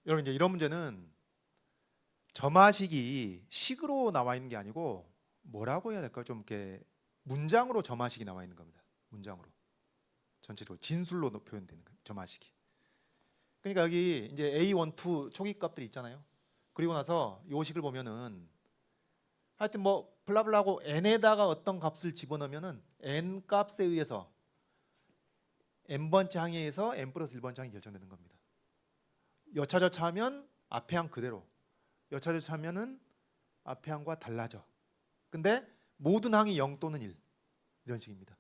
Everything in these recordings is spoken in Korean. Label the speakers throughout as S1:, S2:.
S1: 여러분 이제 이런 문제는 점화식이 식으로 나와 있는 게 아니고 뭐라고 해야 될까요? 좀 이렇게 문장으로 점화식이 나와 있는 겁니다. 문장으로 전체적으로 진술로 표현되는 거예요. 점화식이. 그러니까 여기 이제 A1, 2 초기 값들이 있잖아요. 그리고 나서 요 식을 보면은 하여튼 뭐 블라블라하고 n에다가 어떤 값을 집어넣으면은 n 값에 의해서 n번째 항에서 n 플러스 1번째 항이 결정되는 겁니다. 여차저차하면 앞에 항 그대로, 여차저차하면은 앞에 항과 달라져. 근데 모든 항이 0 또는 1 이런 식입니다.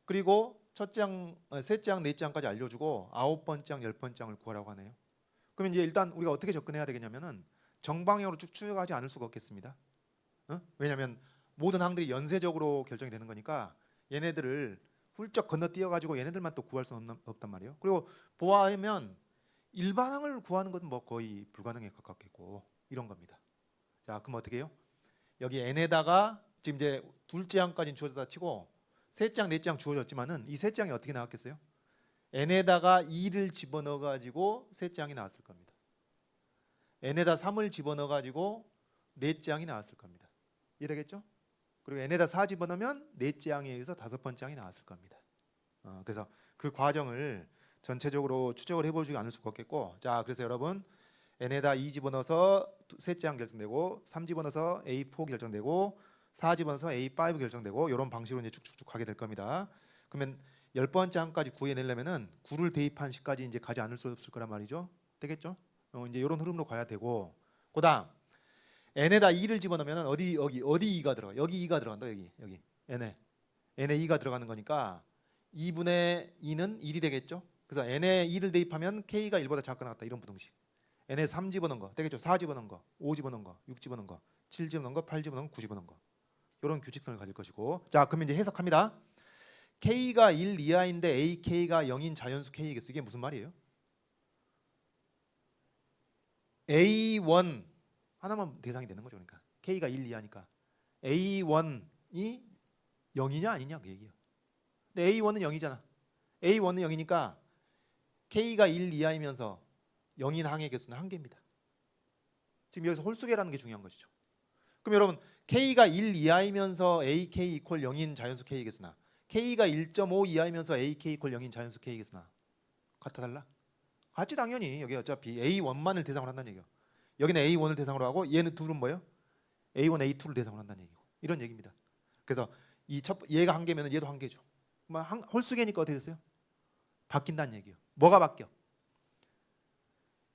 S1: 그리고 첫째 항, 셋째 항, 넷째 항까지 알려주고 9번째 항, 10번째 항을 구하라고 하네요. 그러면 이제 일단 우리가 어떻게 접근해야 되겠냐면은 정방향으로 쭉 추적하지 않을 수가 없겠습니다. 왜냐하면 모든 항들이 연쇄적으로 결정이 되는 거니까 얘네들을 훌쩍 건너뛰어가지고 얘네들만 또 구할 수는 없단 말이에요. 그리고 보아하면 일반항을 구하는 것은 뭐 거의 불가능에 가깝겠고 이런 겁니다. 자, 그럼 어떻게 해요? 여기 n에다가 지금 이제 둘째 항까지는 주어졌다 치고 셋째 항, 넷째 항 주어졌지만은 이 셋째 항이 어떻게 나왔겠어요? n에다가 2를 집어넣어 가지고 셋째 항이 나왔을 겁니다. n에다 3을 집어넣어 가지고 넷째 항이 나왔을 겁니다. 이해되겠죠? 그리고 n에다 4 집어넣으면 넷째 항에 의해서 다섯 번째 항이 나왔을 겁니다. 그래서 그 과정을 전체적으로 추적을 해보지 않을 수가 없겠고, 자, 그래서 여러분 n에다 2 집어넣어서 셋째 항 결정되고, 3 집어넣어서 A4 결정되고, 4 집어넣어서 A5 결정되고, 이런 방식으로 이제 쭉쭉쭉 가게 될 겁니다. 그러면 10번째 항까지 구해내려면은 9를 대입한 식까지 이제 가지 않을 수 없을 거란 말이죠. 되겠죠? 이제 이런 흐름으로 가야 되고, 그다음 n에다 2를 집어넣으면 어디 2가 들어가? 여기 2가 들어간다. 여기 n에 2가 들어가는 거니까 2분의 2는 1이 되겠죠. 그래서 n에 2를 대입하면 k가 1보다 작거나 같다. 이런 부등식. n에 3 집어넣은 거 되겠죠. 4 집어넣은 거, 5 집어넣은 거, 6 집어넣은 거, 7 집어넣은 거, 8 집어넣은 거, 9 집어넣은 거. 이런 규칙성을 가질 것이고, 자, 그러면 이제 해석합니다. k가 1 이하인데 ak가 0인 자연수 k겠어. 이게 무슨 말이에요? A1 하나만 대상이 되는 거죠. 그러니까 k가 1 이하니까 A1이 0이냐 아니냐 그 얘기예요. 근데 A1은 0이잖아. A1은 0이니까 k가 1 이하이면서 0인 항의 개수는 한 개입니다. 지금 여기서 홀수계라는 게 중요한 것이죠. 그럼 여러분 k가 1 이하이면서 ak 이퀄 0인 자연수 k의 개수나 k가 1.5 이하이면서 ak 이퀄 0인 자연수 k의 개수나 같아 달라? 같지 당연히. 여기 어차피 A1만을 대상으로 한다는 얘기예요. 여기는 A1을 대상으로 하고 얘는 둘은 뭐예요? A1, A2를 대상으로 한다는 얘기고 이런 얘기입니다. 그래서 얘가 한 개면 얘도 한 개죠. 홀수계니까 어떻게 됐어요? 바뀐다는 얘기예요. 뭐가 바뀌어?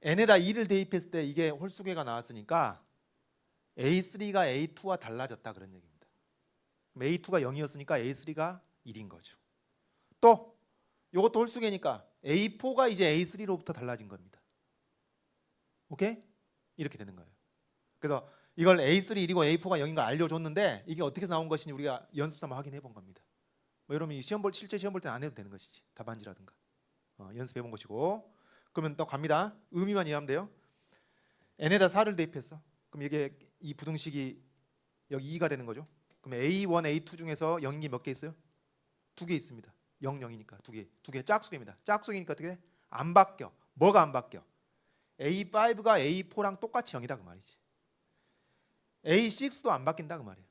S1: n에다 2를 대입했을 때 이게 홀수계가 나왔으니까 A3가 A2와 달라졌다 그런 얘기입니다. A2가 0이었으니까 A3가 1인 거죠. 또 이것도 홀수계니까 A4가 이제 A3로부터 달라진 겁니다. 오케이? 이렇게 되는 거예요. 그래서 이걸 A3 1이고 A4가 0인 걸 알려줬는데 이게 어떻게 나온 것인지 우리가 연습 삼아 확인해 본 겁니다. 뭐 여러분이 실제 시험 볼 때는 안 해도 되는 것이지. 답안지라든가 연습해 본 것이고. 그러면 또 갑니다. 의미만 이해하면 돼요. n에다 4를 대입했어. 그럼 이게 이 부등식이 여기 2가 되는 거죠. 그럼 A1, A2 중에서 0인 게 몇 개 있어요? 2개 있습니다. 0, 0이니까 두 개 짝수개입니다. 짝수개니까 어떻게 돼? 안 바뀌어. 뭐가 안 바뀌어? A5가 A4랑 똑같이 0이다 그 말이지. A6도 안 바뀐다 그 말이에요.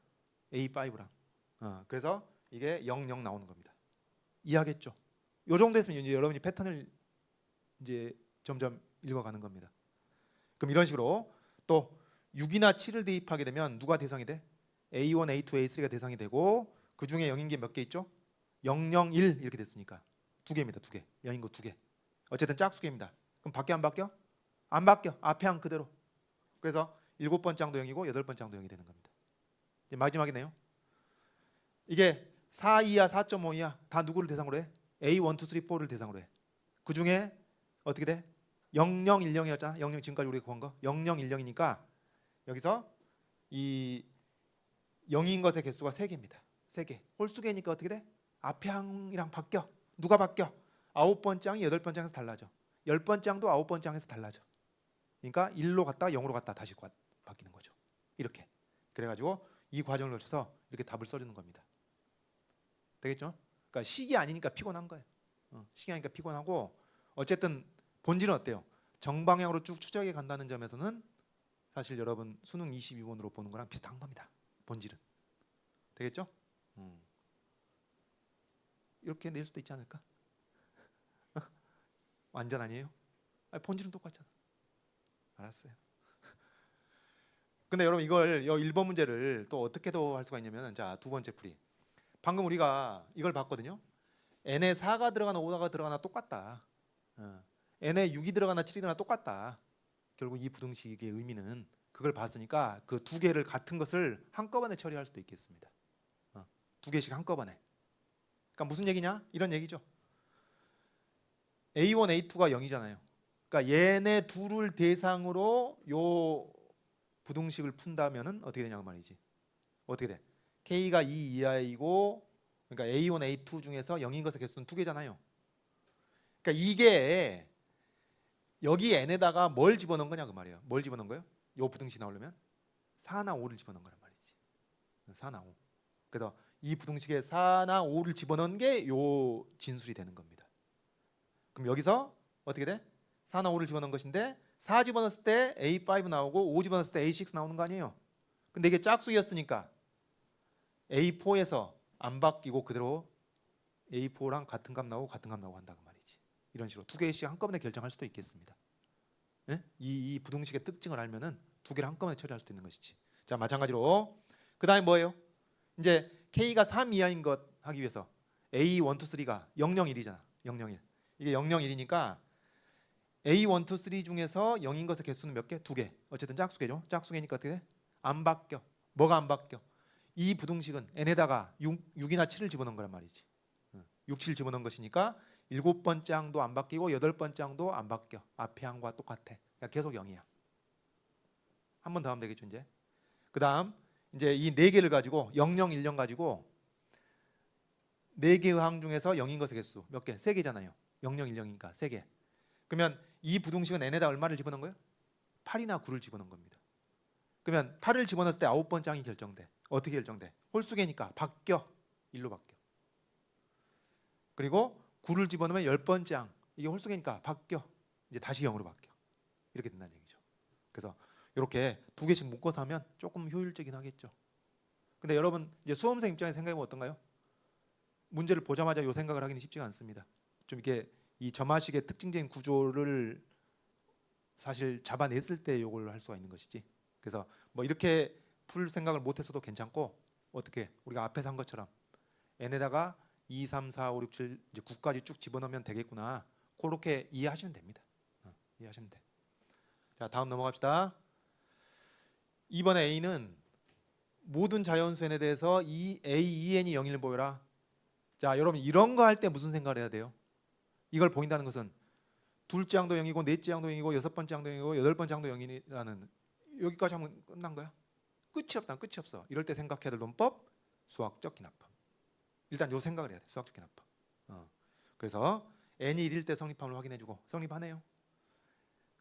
S1: A5랑. 그래서 이게 0, 0 나오는 겁니다. 이해하겠죠? 요 정도 했으면 이제 여러분이 패턴을 이제 점점 읽어가는 겁니다. 그럼 이런 식으로 또 6이나 7을 대입하게 되면 누가 대상이 돼? A1, A2, A3가 대상이 되고 그 중에 0인 게 몇 개 있죠? 0, 0, 1 이렇게 됐으니까 두 개입니다. 두 개. 0인 거 두 개. 어쨌든 짝수개입니다. 그럼 바뀌어 안 바뀌어? 안 바뀌어. 앞에 항 그대로. 그래서 7번째 항도 0이고 8번째 항도 0이 되는 겁니다. 이제 마지막이네요. 이게 4 이하, 4.5 이하 다 누구를 대상으로 해? A1, 2, 3, 4를 대상으로 해. 그 중에 어떻게 돼? 00, 10이었잖아. 00 지금까지 우리가 구한 거. 00, 10이니까 여기서 이 0인 것의 개수가 3개입니다. 3개. 홀수계니까 어떻게 돼? 앞에 항이랑 바뀌어. 누가 바뀌어? 9번째 항이 8번째 항에서 달라져. 10번째 항도 9번째 항에서 달라져. 그러니까 1로 갔다가 0으로 갔다 다시 바뀌는 거죠. 이렇게. 그래가지고 이 과정을 거쳐서 이렇게 답을 써주는 겁니다. 되겠죠? 그러니까 식이 아니니까 피곤한 거예요. 식이 아니니까 피곤하고 어쨌든 본질은 어때요? 정방향으로 쭉 추적해 간다는 점에서는 사실 여러분 수능 22번으로 보는 거랑 비슷한 겁니다. 본질은. 되겠죠? 이렇게 낼 수도 있지 않을까? 완전 아니에요? 아니, 본질은 똑같잖아. 알았어요. 근데 여러분 이걸 이 1번 문제를 또 어떻게 더 할 수가 있냐면, 자, 두 번째 풀이. 방금 우리가 이걸 봤거든요. n에 4가 들어가나 5가 들어가나 똑같다. n에 6이 들어가나 7이 들어가나 똑같다. 결국 이 부등식의 의미는 그걸 봤으니까 그 두 개를 같은 것을 한꺼번에 처리할 수도 있겠습니다. 두 개씩 한꺼번에. 그러니까 무슨 얘기냐? 이런 얘기죠. A1, A2가 0이잖아요. 그러니까 얘네 둘을 대상으로 요 부등식을 푼다면은 어떻게 되냐 그 말이지. 어떻게 돼? K가 2 이하이고, 그러니까 A1, A2 중에서 0인 것의 개수는 두 개잖아요. 그러니까 이게 여기 n에다가 뭘 집어넣은 거냐 그 말이에요. 뭘 집어넣은 거예요? 요 부등식 나오려면 4나 5를 집어넣은 거란 말이지. 4나 5. 그래서 이 부등식에 4나 5를 집어넣은 게 요 진술이 되는 겁니다. 그럼 여기서 어떻게 돼? 4나 5를 집어넣은 것인데 4 집어넣었을 때 A5 나오고 5 집어넣었을 때 A6 나오는 거 아니에요? 근데 이게 짝수였으니까 A4에서 안 바뀌고 그대로 A4랑 같은 값 나오고 같은 값 나오고 한다 그 말이지. 이런 식으로 두 개씩 한꺼번에 결정할 수도 있겠습니다. 네? 이 부등식의 특징을 알면은 두 개를 한꺼번에 처리할 수도 있는 것이지. 자, 마찬가지로 그 다음에 뭐예요? 이제 K가 3 이하인 것 하기 위해서 A1, 2, 3가 0, 0, 1이잖아. 0, 0, 1. 이게 0, 0, 1이니까 A1, 2, 3 중에서 0인 것의 개수는 몇 개? 두 개. 어쨌든 짝수개죠. 짝수개니까 어떻게 돼? 안 바뀌어. 뭐가 안 바뀌어? 이 부등식은 n에다가 6이나 7을 집어넣은 거란 말이지. 6, 7 집어넣은 것이니까 7번째 항도 안 바뀌고 8번째 항도 안 바뀌어. 앞에 항과 똑같아. 그러니까 계속 0이야. 한 번 더 하면 되겠죠 이제. 그 다음 이제 이 네 개를 가지고 0, 0, 1, 0 가지고 네 개의 항 중에서 0인 것의 개수 몇 개? 세 개잖아요. 0, 0, 1, 0이니까 세 개. 그러면 이 부등식은 n에다 얼마를 집어넣은 거예요? 8이나 9를 집어넣은 겁니다. 그러면 8을 집어넣었을 때 9번째 항이 결정돼. 어떻게 결정돼? 홀수개니까 바뀌어. 1로 바뀌어. 그리고 9를 집어넣으면 10번째 항. 이게 홀수개니까 바뀌어. 이제 다시 0으로 바뀌어. 이렇게 된다는 얘기죠. 그래서 이렇게 두 개씩 묶어서 하면 조금 효율적이긴 하겠죠. 근데 여러분 이제 수험생 입장에서 생각해보면 어떤가요? 문제를 보자마자 이 생각을 하기는 쉽지가 않습니다. 좀 이렇게 이 점화식의 특징적인 구조를 사실 잡아냈을 때 이걸 할 수가 있는 것이지. 그래서 뭐 이렇게 풀 생각을 못했어도 괜찮고, 어떻게 우리가 앞에서 한 것처럼 n에다가 2, 3, 4, 5, 6, 7 이제 9까지 쭉 집어넣으면 되겠구나. 그렇게 이해하시면 됩니다. 이해하시면 돼. 자, 다음 넘어갑시다. 이번에 A는 모든 자연수 n에 대해서 이 A, 2n이 0을 보여라. 자, 여러분 이런 거 할 때 무슨 생각을 해야 돼요? 이걸 보인다는 것은 둘째 항도 0이고 넷째 항도 0이고 여섯 번째 항도 0이고 여덟 번째 항도 0이라는, 여기까지 하면 끝난 거야? 끝이 없다. 끝이 없어. 이럴 때 생각해야 될 논법, 수학적 기납법. 일단 요 생각을 해야 돼. 수학적 기납법. 그래서 n이 1일 때 성립함을 확인해주고, 성립하네요.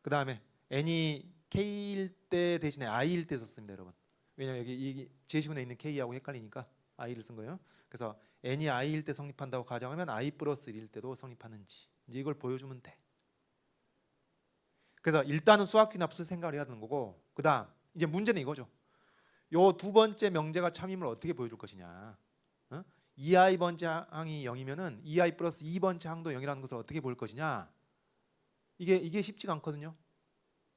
S1: 그 다음에 n이 k일 때 대신에 i일 때 썼습니다, 여러분. 왜냐면 여기 이 제시문에 있는 k하고 헷갈리니까 i를 쓴 거예요. 그래서 n이 i일 때 성립한다고 가정하면 i 플러스 1일 때도 성립하는지 이제 이걸 보여주면 돼. 그래서 일단은 수학 기납을 생각을 해야 되는 거고, 그 다음 이제 문제는 이거죠. 요 두 번째 명제가 참임을 어떻게 보여줄 것이냐. 2i 번째 항이 0이면은 2i 플러스 2번째 항도 0이라는 것을 어떻게 볼 것이냐. 이게 쉽지가 않거든요.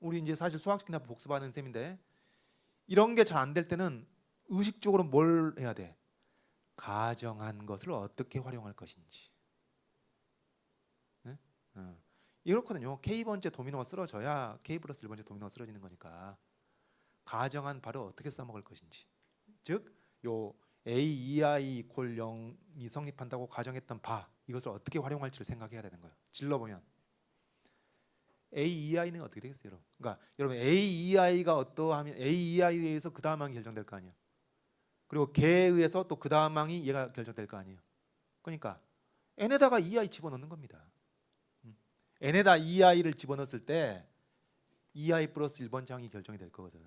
S1: 우리 이제 사실 수학 기납 복습하는 셈인데, 이런 게 잘 안 될 때는 의식적으로 뭘 해야 돼? 가정한 것을 어떻게 활용할 것인지. 네? 이렇거든요. K번째 도미노가 쓰러져야 K 플러스 1번째 도미노가 쓰러지는 거니까 가정한 바를 어떻게 써먹을 것인지, 즉 요 A2I 이퀄 0이 성립한다고 가정했던 바, 이것을 어떻게 활용할지를 생각해야 되는 거예요. 질러보면 A2I는 어떻게 되겠어요, 여러분? 그러니까 여러분 A2I가 어떠하면 A2I에 의해서 그 다음 항이 결정될 거 아니에요. 그리고 걔에 의해서 또 그 다음 항이 얘가 결정될 거 아니에요. 그러니까 n에다가 2i 집어넣는 겁니다. n에다 2i를 집어넣었을 때 2i 플러스 1번째 항이 결정이 될 거거든.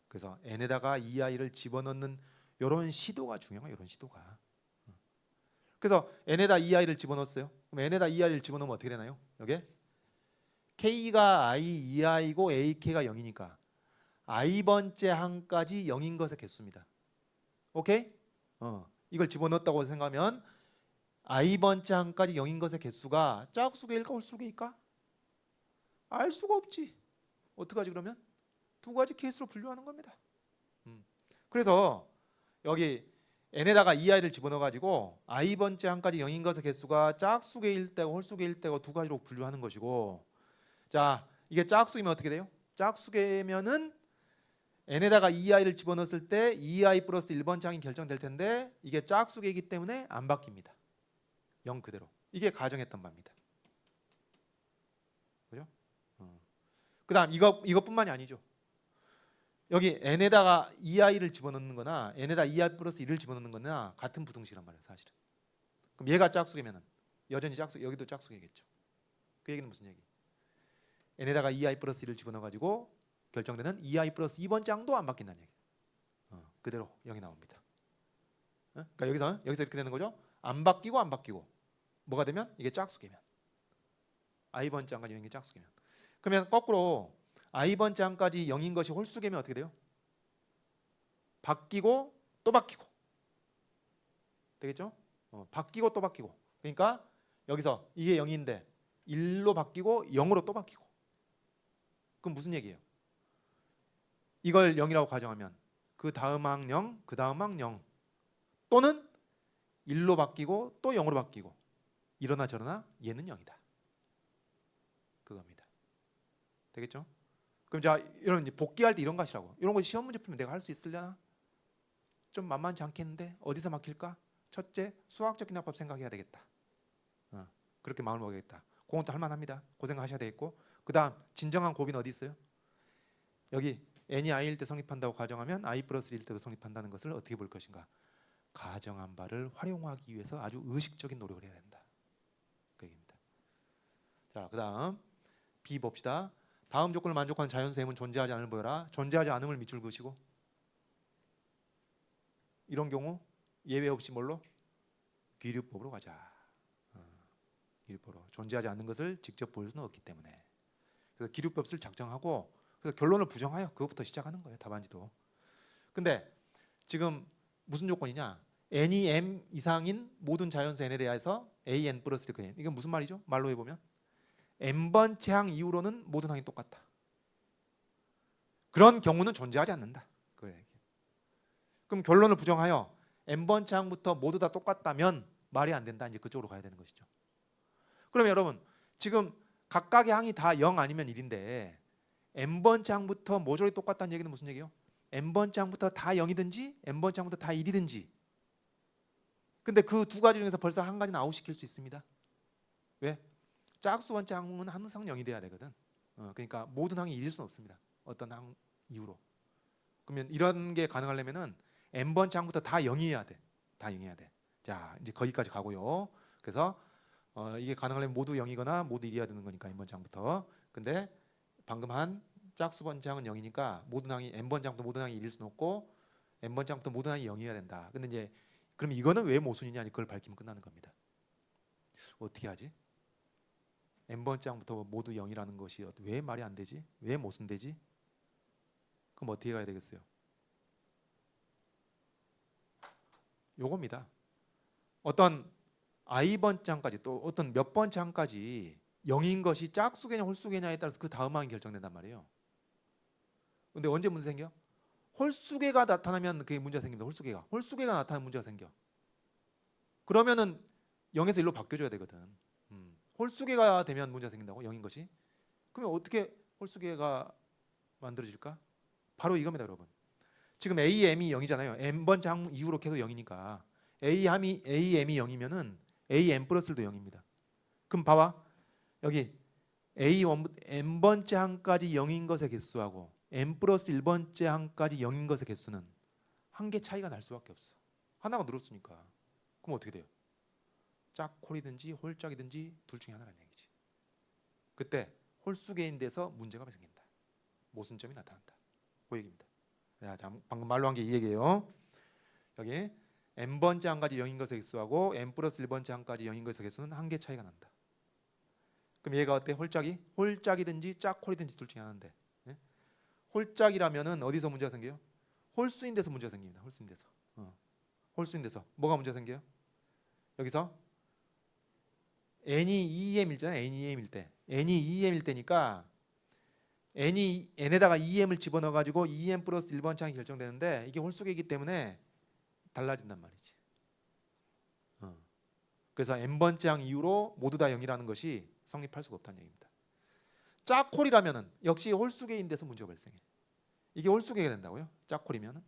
S1: 그래서 n에다가 2i를 집어넣는 이런 시도가 중요해요. 이런 시도가. 그래서 n에다 2i를 집어넣었어요. 그럼 n에다 2i를 집어넣으면 어떻게 되나요? 여기에 k가 i 2i고 ak가 0이니까 i번째 항까지 0인 것의 개수입니다. 오케이? 이걸 집어넣었다고 생각하면 i번째 항까지 0인 것의 개수가 짝수개일까 홀수개일까? 알 수가 없지. 어떡하지 그러면? 두 가지 케이스로 분류하는 겁니다. 그래서 여기 n에다가 2i를 집어넣어 가지고 i번째 항까지 0인 것의 개수가 짝수개일 때고 홀수개일 때고 두 가지로 분류하는 것이고, 자 이게 짝수이면 어떻게 돼요? 짝수개면은 n에다가 2i를 집어넣었을 때 2i 플러스 1번째 항이 결정될 텐데 이게 짝수개이기 때문에 안 바뀝니다. 0 그대로. 이게 가정했던 바입니다. 그죠? 그 다음 이것뿐만이 아니죠. 여기 n에다가 2i를 집어넣는 거나 n에다 2i 플러스 1을 집어넣는 거나 같은 부등식이란 말이에요 사실은. 그럼 얘가 짝수개면은 여전히 짝수, 여기도 짝수개겠죠. 그 얘기는 무슨 얘기? n에다가 2i 플러스 1을 집어넣어 가지고 결정되는 2i 플러스 2번째 항도 안 바뀐다는 얘기예요. 그대로 0이 나옵니다. 그러니까 여기서 이렇게 되는 거죠. 안 바뀌고 뭐가 되면 이게 짝수개면 i번째 항까지 0인 게 짝수개면. 그러면 거꾸로 i번째 항까지 0인 것이 홀수개면 어떻게 돼요? 바뀌고 또 바뀌고 되겠죠? 바뀌고 또 바뀌고. 그러니까 여기서 이게 0인데 1로 바뀌고 0으로 또 바뀌고. 그럼 무슨 얘기예요? 이걸 0이라고 가정하면 그 다음 항 0, 그 다음 항 0 또는 1로 바뀌고 또 0으로 바뀌고 이러나 저러나 얘는 0이다. 그겁니다. 되겠죠? 그럼 자 여러분 복귀할 때 이런 거 하시라고. 이런 거 시험 문제 풀면 내가 할 수 있으려나? 좀 만만치 않겠는데 어디서 막힐까? 첫째, 수학적 기납법 생각해야 되겠다. 그렇게 마음을 먹여야겠다. 그건 또 할만합니다. 고생하셔야 되겠고, 그 다음 진정한 고비는 어디 있어요? 여기 n이 i일 때 성립한다고 가정하면 i 플러스 1일 때도 성립한다는 것을 어떻게 볼 것인가? 가정한 바를 활용하기 위해서 아주 의식적인 노력을 해야 된다. 그 얘기입니다. 자, 그 다음 B 봅시다. 다음 조건을 만족하는 자연수 m은 존재하지 않음을 보여라. 존재하지 않음을 밑줄 그으시고, 이런 경우 예외 없이 뭘로? 귀류법으로 가자. 귀류법으로. 존재하지 않는 것을 직접 보일 수는 없기 때문에. 그래서 귀류법을 작정하고 그래서 결론을 부정하여 그것부터 시작하는 거예요. 답안지도. 근데 지금 무슨 조건이냐? n이 m 이상인 모든 자연수 n에 대해서 an 플러스 1 n. 이건 무슨 말이죠? 말로 해보면 n번째 항 이후로는 모든 항이 똑같다. 그런 경우는 존재하지 않는다. 그럼 결론을 부정하여 n번째 항부터 모두 다 똑같다면 말이 안 된다. 이제 그쪽으로 가야 되는 것이죠. 그러면 여러분 지금 각각의 항이 다 0 아니면 1인데 n번째 항부터 모조리 똑같다는 얘기는 무슨 얘기예요? n번째 항부터 다 0이든지 n번째 항부터 다 1이든지. 근데 그 두 가지 중에서 벌써 한 가지는 아웃시킬 수 있습니다. 왜? 짝수 번째 항은 항상 0이 돼야 되거든. 그러니까 모든 항이 1일 수는 없습니다. 어떤 항 이후로. 그러면 이런 게 가능하려면은 n번째 항부터 다 0이어야 돼. 다 0이어야 돼. 자, 이제 거기까지 가고요. 그래서 이게 가능하려면 모두 0이거나 모두 1이어야 되는 거니까 n번째 항부터. 근데 방금 한 짝수 번째 항은 0이니까 모든 항이 n번째 항부터 모든 항이 1일 수는 없고 n번째 항부터 모든 항이 0이어야 된다. 근데 이제 그럼 이거는 왜 모순이냐? 그걸 밝히면 끝나는 겁니다. 어떻게 하지? n번째 항부터 모두 0이라는 것이 왜 말이 안 되지? 왜 모순되지? 그럼 어떻게 가야 되겠어요? 요겁니다. 어떤 i번째 항까지 또 어떤 몇 번째 항까지 0인 것이 짝수개냐 홀수개냐에 따라서 그 다음 항이 결정된단 말이에요. 근데 언제 문제 생겨? 홀수개가 나타나면 그게 문제가 생깁니다. 홀수개가 나타나면 문제가 생겨. 그러면은 0에서 1로 바뀌어줘야 되거든. 홀수개가 되면 문제가 생긴다고? 0인 것이? 그러면 어떻게 홀수개가 만들어질까? 바로 이겁니다, 여러분. 지금 A, M이 0이잖아요. M번째 항 이후로 계속 0이니까 A, M이 0이면은 A, M 플러스 1도 0입니다. 그럼 봐봐. 여기 A, M번째 항까지 0인 것의 개수하고 M 플러스 1번째 항까지 0인 것의 개수는 한 개 차이가 날 수밖에 없어. 하나가 늘었으니까. 그럼 어떻게 돼요? 짝홀이든지 홀짝이든지 둘 중에 하나라는 얘기지. 그때 홀수개인 데서 문제가 생긴다. 모순점이 나타난다. 그 얘기입니다. 자, 방금 말로 한 게 이 얘기예요. 여기 n번째 항까지 0인 것의 개수하고 n 플러스 1번째 항까지 0인 것의 개수는 한 개 차이가 난다. 그럼 얘가 어때? 홀짝이? 홀짝이든지 짝홀이든지 둘 중에 하나인데, 예? 홀짝이라면은 어디서 문제가 생겨요? 홀수인 데서 문제가 생깁니다. 홀수인 데서. 홀수인 데서 뭐가 문제가 생겨요? 여기서 n이 2m이잖아요. n이 2m일 때, n이 2m일 때니까 n에다가 2m을 집어넣어 가지고 2m 플러스 1번 짝이 결정되는데 이게 홀수계이기 때문에 달라진단 말이지. 그래서 n번째 항 이후로 모두 다 0이라는 것이 성립할 수가 없다는 얘기입니다. 짝홀이라면은 역시 홀수계인 데서 문제가 발생해. 이게 홀수계가 된다고요? 짝홀이면은.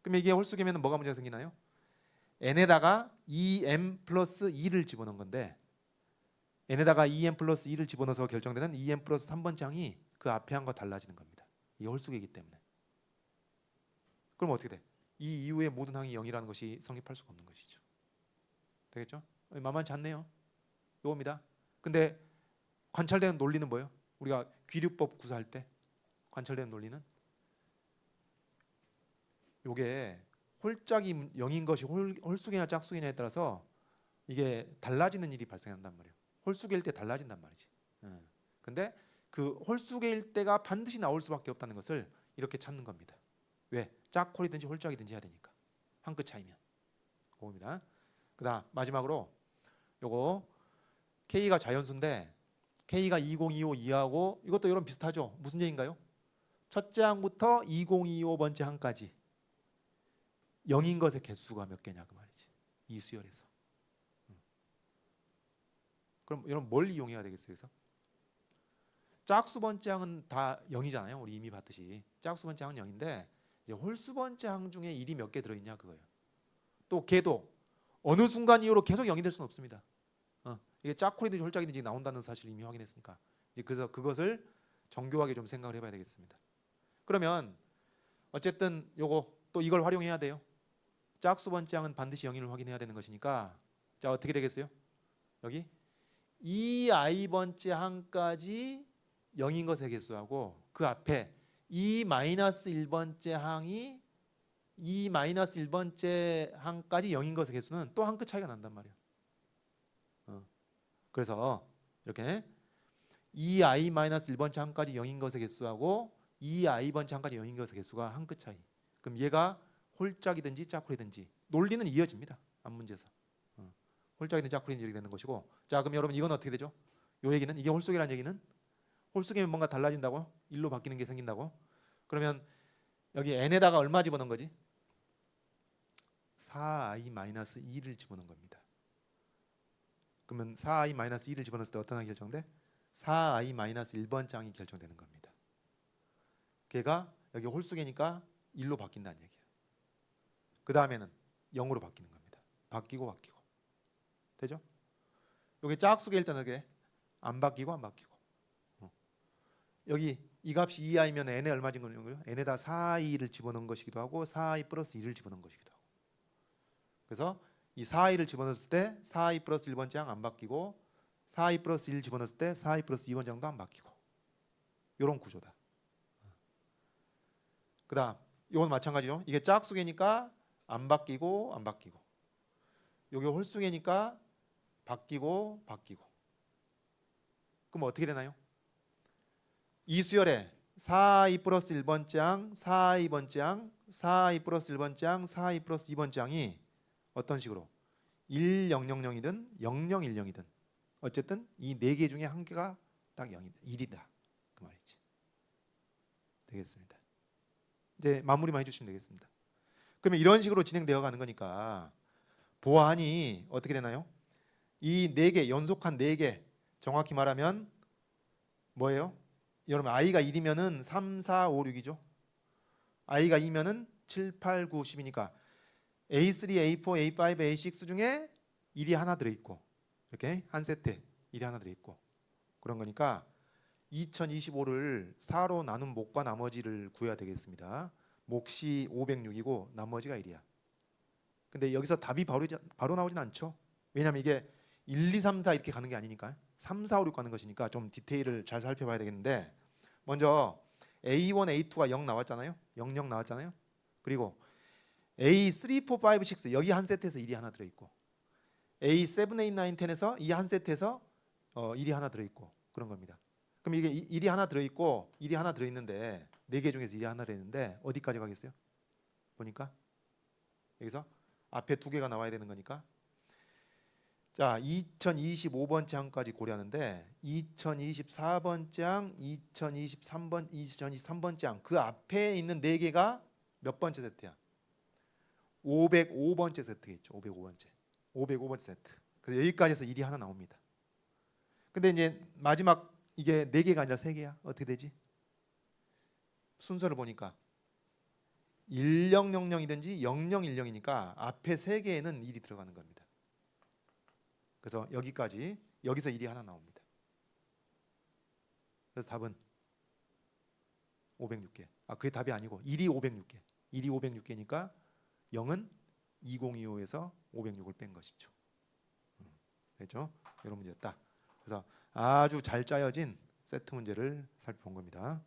S1: 그럼 이게 홀수계면은 뭐가 문제가 생기나요? n에다가 2m 플러스 2를 집어넣은 건데 n에다가 2m 플러스 2를 집어넣어서 결정되는 2m 플러스 3번째 항이 그 앞에 한과 달라지는 겁니다. 이게 홀수계이기 때문에. 그럼 어떻게 돼? 이 이후의 모든 항이 0이라는 것이 성립할 수가 없는 것이죠. 되겠죠? 만만치 않네요. 이겁니다. 근데 관찰되는 논리는 뭐예요? 우리가 귀류법 구사할 때 관찰되는 논리는 요게 홀짝이 0인 것이 홀수계냐 짝수계냐에 따라서 이게 달라지는 일이 발생한단 말이에요. 홀수계일 때 달라진단 말이지. 근데 그 홀수계일 때가 반드시 나올 수밖에 없다는 것을 이렇게 찾는 겁니다. 왜? 짝홀이든지 홀짝이든지 해야 되니까. 한 끗 차이면. 그겁니다. 그다음 마지막으로 요거 K가 자연수인데 K가 2025 이하고 이것도 이런 비슷하죠. 무슨 얘기인가요? 첫째 항부터 2025번째 항까지 0인 것의 개수가 몇 개냐 그 말이지. 이 수열에서. 그럼 이런 뭘 이용해야 되겠어요? 그래서 짝수 번째 항은 다 0이잖아요. 우리 이미 봤듯이 짝수 번째 항은 0인데 이제 홀수 번째 항 중에 1이 몇 개 들어있냐 그거예요. 또 걔도 어느 순간 이후로 계속 0이 될 수는 없습니다. 이게 짝홀이든지 홀짝이든지 나온다는 사실을 이미 확인했으니까 이제 그래서 그것을 정교하게 좀 생각을 해봐야 되겠습니다. 그러면 어쨌든 요거 또 이걸 활용해야 돼요. 짝수 번째 항은 반드시 0인을 확인해야 되는 것이니까 자 어떻게 되겠어요? 여기 2i 번째 항까지 0인 것의 개수하고 그 앞에 2-1번째 항이 2-1번째 항까지 0인 것의 개수는 또 한 끗 차이가 난단 말이에요. 그래서 이렇게 2i-1번째 항까지 0인 것의 개수하고 2i번째 항까지 0인 것의 개수가 한 끗 차이. 그럼 얘가 홀짝이든지 짝홀이든지 논리는 이어집니다. 앞문제에서. 홀짝이든지 짝홀이든지 이렇게 되는 것이고 자 그럼 여러분 이건 어떻게 되죠? 요 얘기는 이게 홀수계라는 얘기는 홀수계면 뭔가 달라진다고? 1로 바뀌는 게 생긴다고? 그러면 여기 n에다가 얼마 집어넣은 거지? 4i-2를 집어넣은 겁니다. 그러면 4i-2를 집어넣었을 때 어떤 항이 결정돼? 4i-1번 짝이 결정되는 겁니다. 걔가 여기 홀수계니까 1로 바뀐다는 얘기야. 그 다음에는 0으로 바뀌는 겁니다. 바뀌고 되죠? 여기 짝수계일 때는 이게 안 바뀌고 안 바뀌고 여기 이 값이 2i면 n에 얼마 집어넣은 거예요? n에다 4i를 집어넣은 것이기도 하고 4i 플러스 1을 집어넣은 것이기도 하고 그래서 이 4i를 집어넣었을 때 4i 플러스 1번째 항 안 바뀌고 4i 플러스 1 집어넣었을 때 4i 플러스 2번째 항도 안 바뀌고 이런 구조다. 그 다음 이건 마찬가지죠. 이게 짝수계니까 안 바뀌고 이게 홀수계니까 바뀌고 그럼 어떻게 되나요? 이 수열에 4i 플러스 1번째 항 4i번째 항 4i 플러스 1번째 항 4i 플러스 2번째 항이 어떤 식으로 1000이든 0010이든 어쨌든 이 네 개 중에 한 개가 딱 1이다 그 말이지. 되겠습니다. 이제 마무리만 해주시면 되겠습니다. 그러면 이런 식으로 진행되어 가는 거니까 보안이 어떻게 되나요? 이 네 개 연속한 네 개 정확히 말하면 뭐예요? 여러분 i가 1이면은 3, 4, 5, 6이죠. i가 2면은 7, 8, 9, 10이니까 A3, A4, A5, A6 중에 1이 하나 들어있고 이렇게 한 세트 1이 하나 들어있고 그런 거니까 2025를 4로 나눈 목과 나머지를 구해야 되겠습니다. 몫이 506이고 나머지가 1이야. 근데 여기서 답이 바로 나오진 않죠. 왜냐하면 이게 1, 2, 3, 4 이렇게 가는 게 아니니까 3, 4, 5, 6 가는 것이니까 좀 디테일을 잘 살펴봐야 되겠는데 먼저 A1, A2가 0 나왔잖아요. 00 나왔잖아요. 그리고 A3, 4, 5, 6 여기 한 세트에서 1이 하나 들어있고 A7, 8, 9, 10에서 이 한 세트에서 1이 하나 들어있고 그런 겁니다. 그럼 이게 일이 하나 들어있고 일이 하나 들어있는데 4개 중에서 일이 하나 들어있는데 어디까지 가겠어요? 보니까 여기서 앞에 2개가 나와야 되는 거니까 자 2025번 장까지 고려하는데 2024번 장, 2023번 장 그 앞에 있는 4개가 몇 번째 세트야? 505번째 세트겠죠. 505번째 세트. 그래서 여기까지 해서 일이 하나 나옵니다. 근데 이제 마지막 이게 4개가 아니라 3개야. 어떻게 되지? 순서를 보니까 1000이든지 0010이니까 앞에 3개에는 일이 들어가는 겁니다. 그래서 여기서 일이 하나 나옵니다. 그래서 답은 506개. 그게 답이 아니고 1이 506개. 1이 506개니까 0은 2025에서 506을 뺀 것이죠. 됐죠? 이런 문제였다. 그래서 아주 잘 짜여진 세트 문제를 살펴본 겁니다.